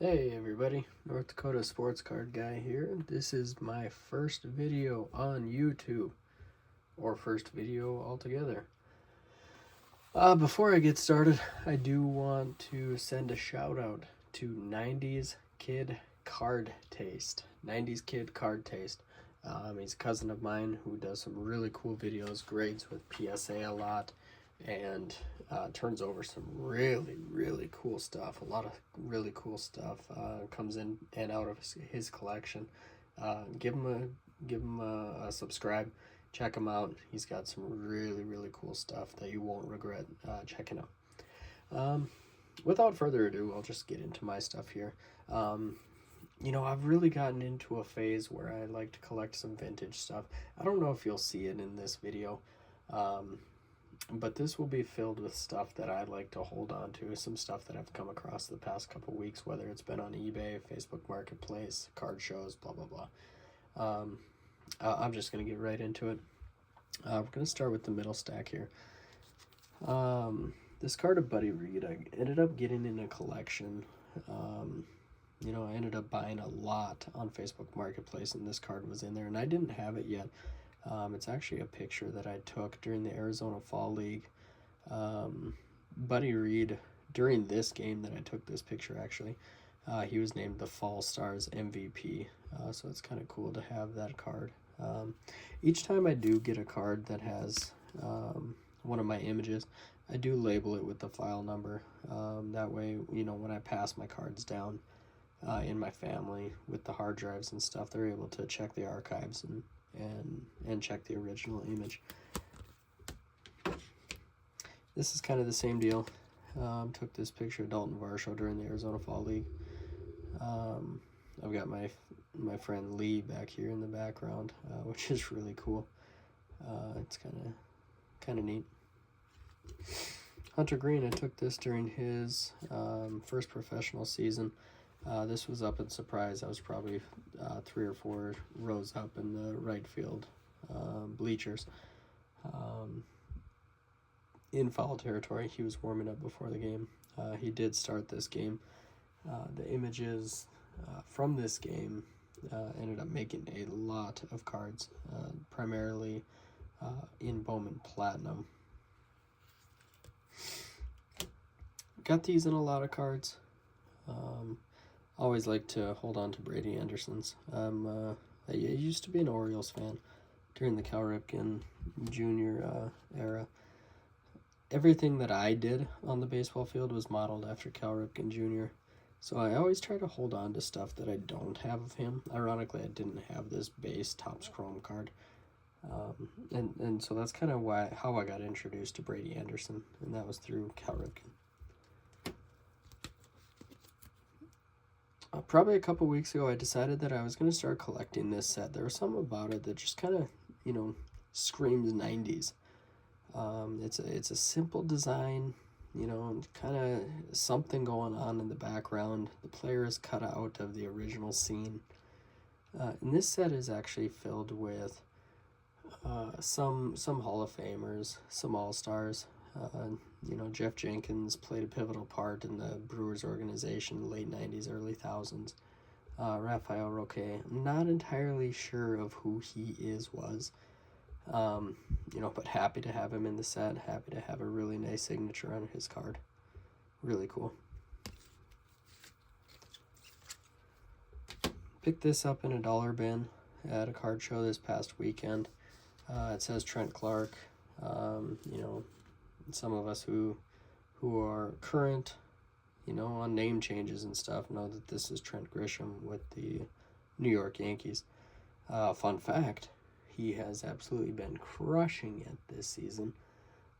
Hey everybody, North Dakota Sports Card Guy here. This is my first video on YouTube, or first video altogether. Before I get started, I do want to send a shout out to 90s Kid Card Taste. 90s Kid Card Taste. He's a cousin of mine who does some really cool videos, grades with PSA a lot, and turns over some really cool stuff. A lot of really cool stuff comes in and out of his collection. Give him a subscribe. Check him out. He's got some really cool stuff that you won't regret checking out. Without further ado, I'll just get into my stuff here. I've really gotten into a phase where I like to collect some vintage stuff. I don't know if you'll see it in this video, but this will be filled with stuff that I like to hold on to, some stuff that I've come across the past couple weeks, whether it's been on eBay, Facebook Marketplace, card shows, blah, blah, blah. I'm just going to get right into it. We're going to start with the middle stack here. This card of Buddy Reed, I ended up getting in a collection. I ended up buying a lot on Facebook Marketplace, and this card was in there, and I didn't have it yet. It's actually a picture that I took during the Arizona Fall League. Buddy Reed, during this game that I took this picture, actually, he was named the Fall Stars MVP, so it's kind of cool to have that card. Each time I do get a card that has one of my images, I do label it with the file number. That way, when I pass my cards down in my family with the hard drives and stuff, they're able to check the archives and check the original image. This is kind of the same deal. Took this picture of Dalton Varsho during the Arizona Fall League. I've got my friend Lee back here in the background, which is really cool. It's kind of neat. Hunter Green, I took this during his first professional season. This was up in Surprise. I was probably 3 or 4 rows up in the right field bleachers. In foul territory, he was warming up before the game. He did start this game. The images from this game ended up making a lot of cards, primarily in Bowman Platinum. Got these in a lot of cards. Always like to hold on to Brady Anderson's. I used to be an Orioles fan during the Cal Ripken Jr. Era. Everything that I did on the baseball field was modeled after Cal Ripken Jr. So I always try to hold on to stuff that I don't have of him. Ironically, I didn't have this base Topps Chrome card. And so that's kind of how I got introduced to Brady Anderson, and that was through Cal Ripken. Probably a couple weeks ago, I decided that I was going to start collecting this set. There was something about it that just kind of, screams 90s. It's a simple design, kind of something going on in the background. The player is cut out of the original scene. And this set is actually filled with some Hall of Famers, some All-Stars. Jeff Jenkins played a pivotal part in the Brewers organization, late 90s, early 1000s. Rafael Roque, I'm not entirely sure of who he was. But happy to have him in the set, happy to have a really nice signature on his card. Really cool. Picked this up in a dollar bin at a card show this past weekend. It says Trent Clark. Some of us who are current, on name changes and stuff know that this is Trent Grisham with the New York Yankees. Fun fact, he has absolutely been crushing it this season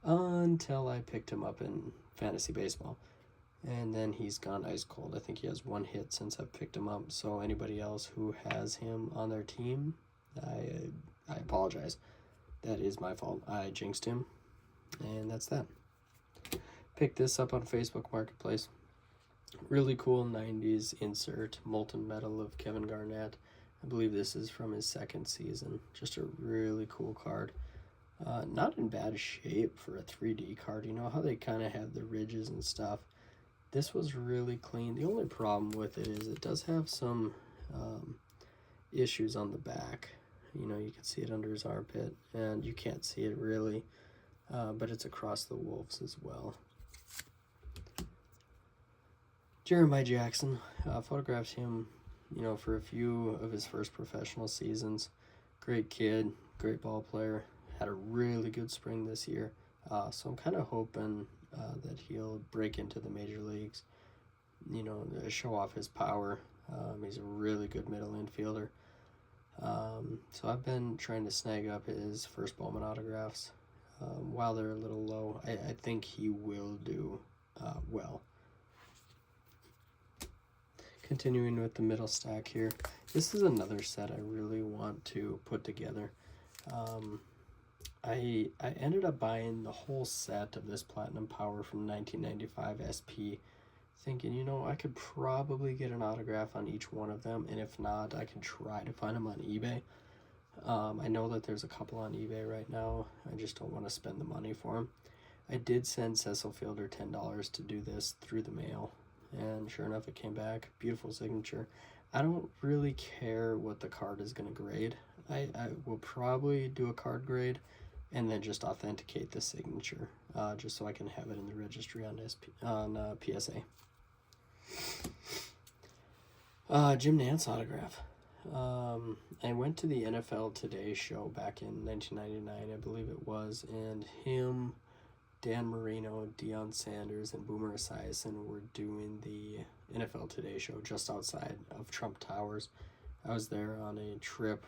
until I picked him up in fantasy baseball. And then he's gone ice cold. I think he has 1 hit since I've picked him up. So anybody else who has him on their team, I apologize. That is my fault. I jinxed him. And that's that. Picked this up on Facebook Marketplace. Really cool 90s insert, molten metal of Kevin Garnett. I believe this is from his 2nd season. Just a really cool card. Not in bad shape for a 3D card. You know how they kind of have the ridges and stuff. This was really clean. The only problem with it is it does have some issues on the back. You know, you can see it under his armpit, and you can't see it really, but it's across the wolves as well. Jeremiah Jackson, photographed him, you know, for a few of his first professional seasons. Great kid, great ball player, had a really good spring this year. So I'm kind of hoping that he'll break into the major leagues, you know, show off his power. He's a really good middle infielder. So I've been trying to snag up his first Bowman autographs. While they're a little low, I think he will do well. Continuing with the middle stack here, this is another set I really want to put together. I ended up buying the whole set of this Platinum Power from 1995 SP, thinking, you know, I could probably get an autograph on each one of them, and if not, I can try to find them on eBay. I know that there's a couple on eBay right now. I just don't want to spend the money for them. I did send Cecil Fielder $10 to do this through the mail, and sure enough, it came back. Beautiful signature. I don't really care what the card is going to grade. I will probably do a card grade and then just authenticate the signature, just so I can have it in the registry on PSA. Jim Nantz autograph. I went to the NFL Today show back in 1999, I believe it was, and him, Dan Marino, Deion Sanders, and Boomer Esiason were doing the NFL Today show just outside of Trump Towers. I was there on a trip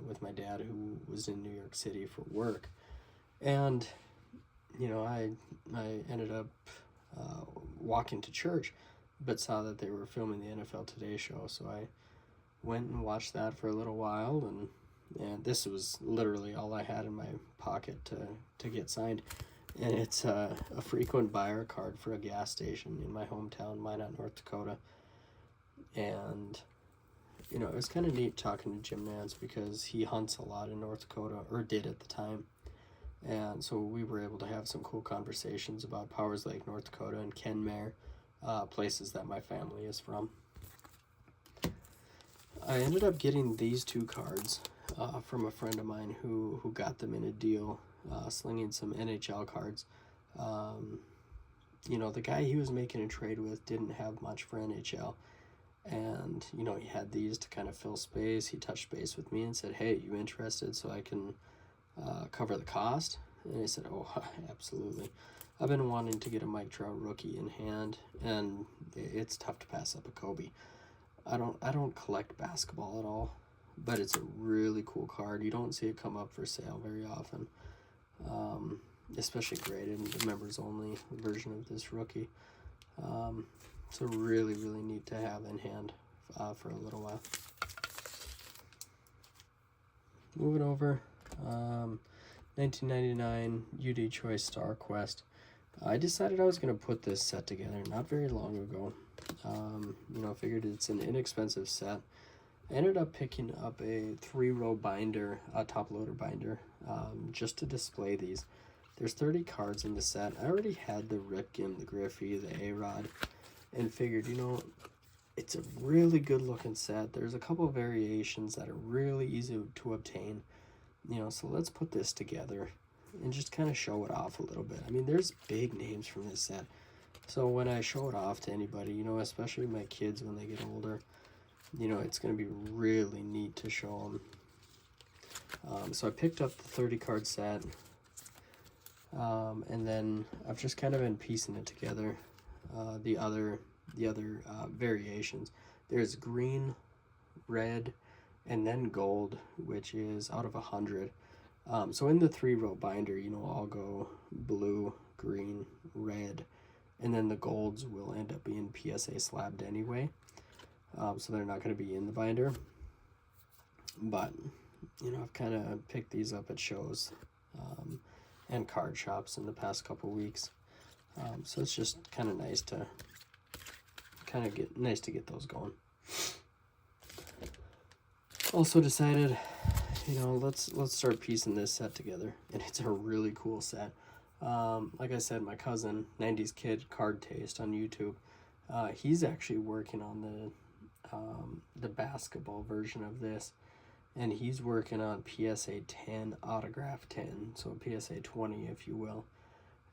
with my dad, who was in New York City for work, and you know, I ended up walking to church, but saw that they were filming the NFL Today show, so I went and watched that for a little while, and this was literally all I had in my pocket to get signed. And it's a frequent buyer card for a gas station in my hometown, Minot, North Dakota. And, you know, it was kind of neat talking to Jim Nantz because he hunts a lot in North Dakota, or did at the time. And so we were able to have some cool conversations about Powers Lake, North Dakota, and Kenmare, places that my family is from. I ended up getting these two cards from a friend of mine who got them in a deal, slinging some NHL cards. You know, the guy he was making a trade with didn't have much for NHL, and you know, he had these to kind of fill space. He touched base with me and said, "Hey, you interested so I can cover the cost?" And I said, "Oh, absolutely. I've been wanting to get a Mike Trout rookie in hand, and it's tough to pass up a Kobe. I don't collect basketball at all, but it's a really cool card. You don't see it come up for sale very often, especially graded, the members only version of this rookie. So really, really neat to have in hand for a little while." Moving over, 1999 UD Choice Star Quest. I decided I was going to put this set together not very long ago. You know, figured it's an inexpensive set. I ended up picking up a 3-row binder, a top loader binder, just to display these. There's 30 cards in the set. I already had the Ripken, the Griffey, the A-Rod, and figured, you know, it's a really good looking set. There's a couple of variations that are really easy to obtain, you know, so let's put this together and just kind of show it off a little bit. I mean, there's big names from this set. So when I show it off to anybody, you know, especially my kids when they get older, you know, it's going to be really neat to show them. So I picked up the 30 card set, and then I've just kind of been piecing it together. The other variations. There's green, red, and then gold, which is out of 100. So in the 3-row binder, you know, I'll go blue, green, red, and then the golds will end up being PSA slabbed anyway. So they're not going to be in the binder. But, you know, I've kind of picked these up at shows and card shops in the past couple weeks. So it's just kind of nice to get those going. Also decided, you know, let's start piecing this set together, and it's a really cool set. Like I said, my cousin, 90s Kid Card Taste on YouTube, He's actually working on the basketball version of this, and he's working on PSA 10 autograph 10, so PSA 20 if you will,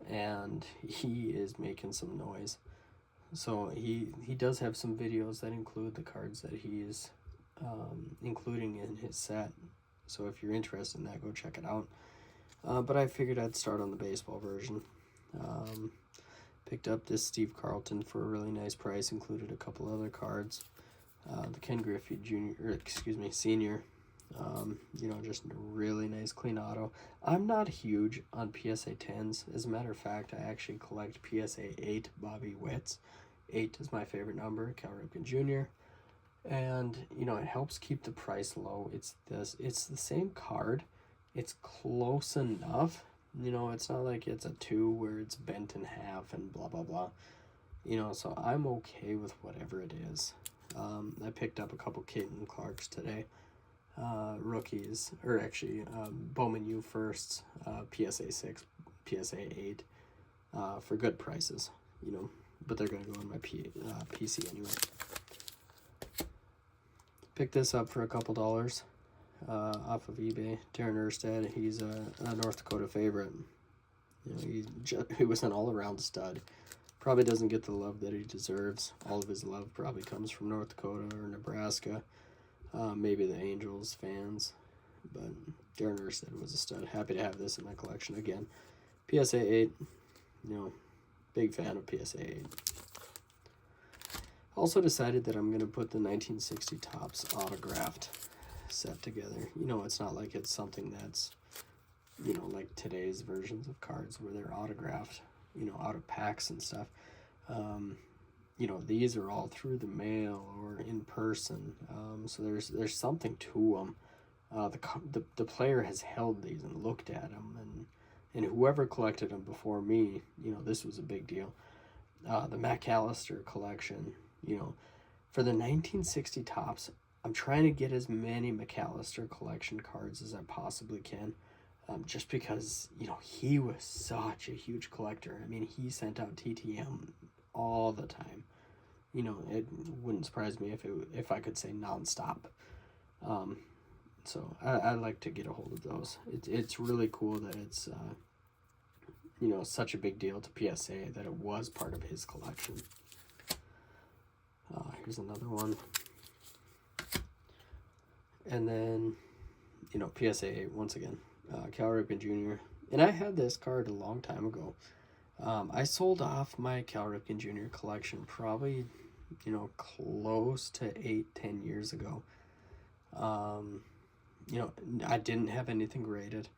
and he is making some noise. So he does have some videos that include the cards that he's including in his set. So if you're interested in that, go check it out. But I figured I'd start on the baseball version. Picked up this Steve Carlton for a really nice price, included a couple other cards. The Ken Griffey Senior, just a really nice clean auto. I'm not huge on PSA 10s. As a matter of fact, I actually collect PSA 8 Bobby Witts. 8 is my favorite number, Cal Ripken Jr. And, it helps keep the price low. It's the same card. It's close enough. It's not like it's a 2 where it's bent in half and blah, blah, blah. So I'm okay with whatever it is. I picked up a couple Caden Clarks today. Rookies, or actually Bowman U firsts, PSA 6, PSA 8, for good prices, but they're going to go in my PC anyway. Picked this up for a couple dollars off of eBay. Darren Erstad, he's a North Dakota favorite. He was an all-around stud. Probably doesn't get the love that he deserves. All of his love probably comes from North Dakota or Nebraska. Maybe the Angels fans. But Darren Erstad was a stud. Happy to have this in my collection again. PSA 8. Big fan of PSA 8. Also decided that I'm going to put the 1960 Topps autographed set together. It's not like it's something that's, like today's versions of cards where they're autographed, out of packs and stuff. These are all through the mail or in person. So there's something to them. The player has held these and looked at them, and whoever collected them before me, this was a big deal. The McAllister collection, for the 1960 Topps, I'm trying to get as many McAllister collection cards as I possibly can, just because, he was such a huge collector. I mean, he sent out TTM all the time. It wouldn't surprise me if I could say nonstop. So I like to get a hold of those. It's really cool that it's, such a big deal to PSA that it was part of his collection. Here's another one. And then, PSA 8, once again, Cal Ripken Jr. And I had this card a long time ago. I sold off my Cal Ripken Jr. collection probably, close to 8-10 years ago. I didn't have anything graded.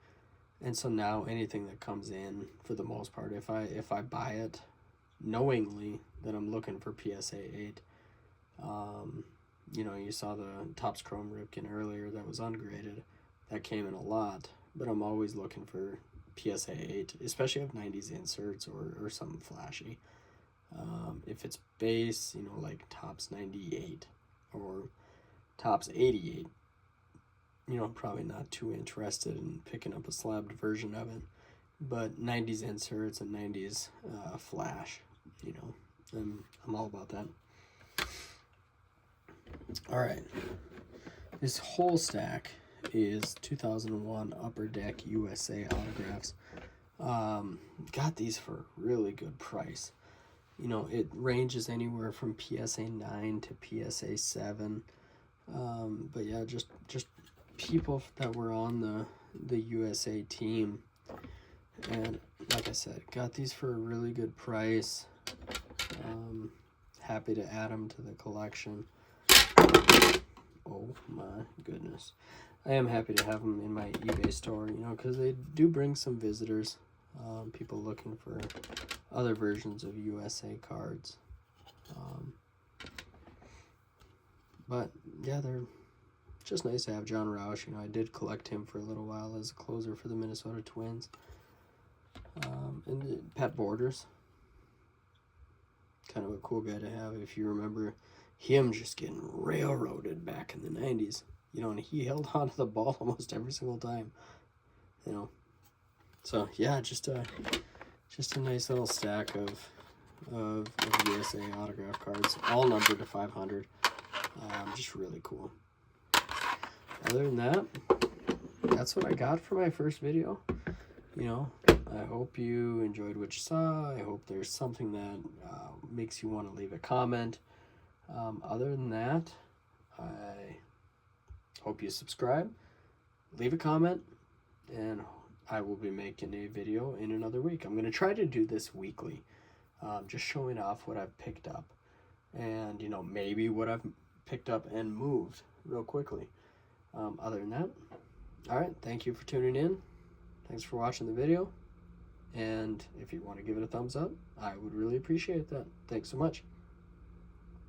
And so now anything that comes in, for the most part, if I buy it knowingly that I'm looking for PSA 8, you saw the Topps Chrome Ripken earlier that was ungraded. That came in a lot, but I'm always looking for PSA 8, especially if 90s inserts or something flashy. If it's base, like Topps 98 or Topps 88, I'm probably not too interested in picking up a slabbed version of it. But 90s inserts and 90s flash, I'm all about that. All right, this whole stack is 2001 Upper Deck USA autographs. Got these for a really good price. It ranges anywhere from PSA 9 to PSA 7. But yeah, just people that were on the USA team. And like I said, got these for a really good price. Happy to add them to the collection. Oh my goodness. I am happy to have them in my eBay store, because they do bring some visitors, people looking for other versions of USA cards. But yeah, they're just nice to have. John Roush, I did collect him for a little while as a closer for the Minnesota Twins. And Pat Borders, kind of a cool guy to have. If you remember him just getting railroaded back in the 90s, and he held on to the ball almost every single time, So yeah, just a nice little stack of of USA autograph cards, all numbered to 500. Just really cool. Other than that, that's what I got for my first video. You know, I hope you enjoyed what you saw. I hope there's something that makes you want to leave a comment. Other than that, I hope you subscribe, leave a comment, and I will be making a video in another week. I'm going to try to do this weekly, just showing off what I've picked up, and, you know, maybe what I've picked up and moved real quickly. Other than that, all right, thank you for tuning in. Thanks for watching the video, and if you want to give it a thumbs up, I would really appreciate that. Thanks so much.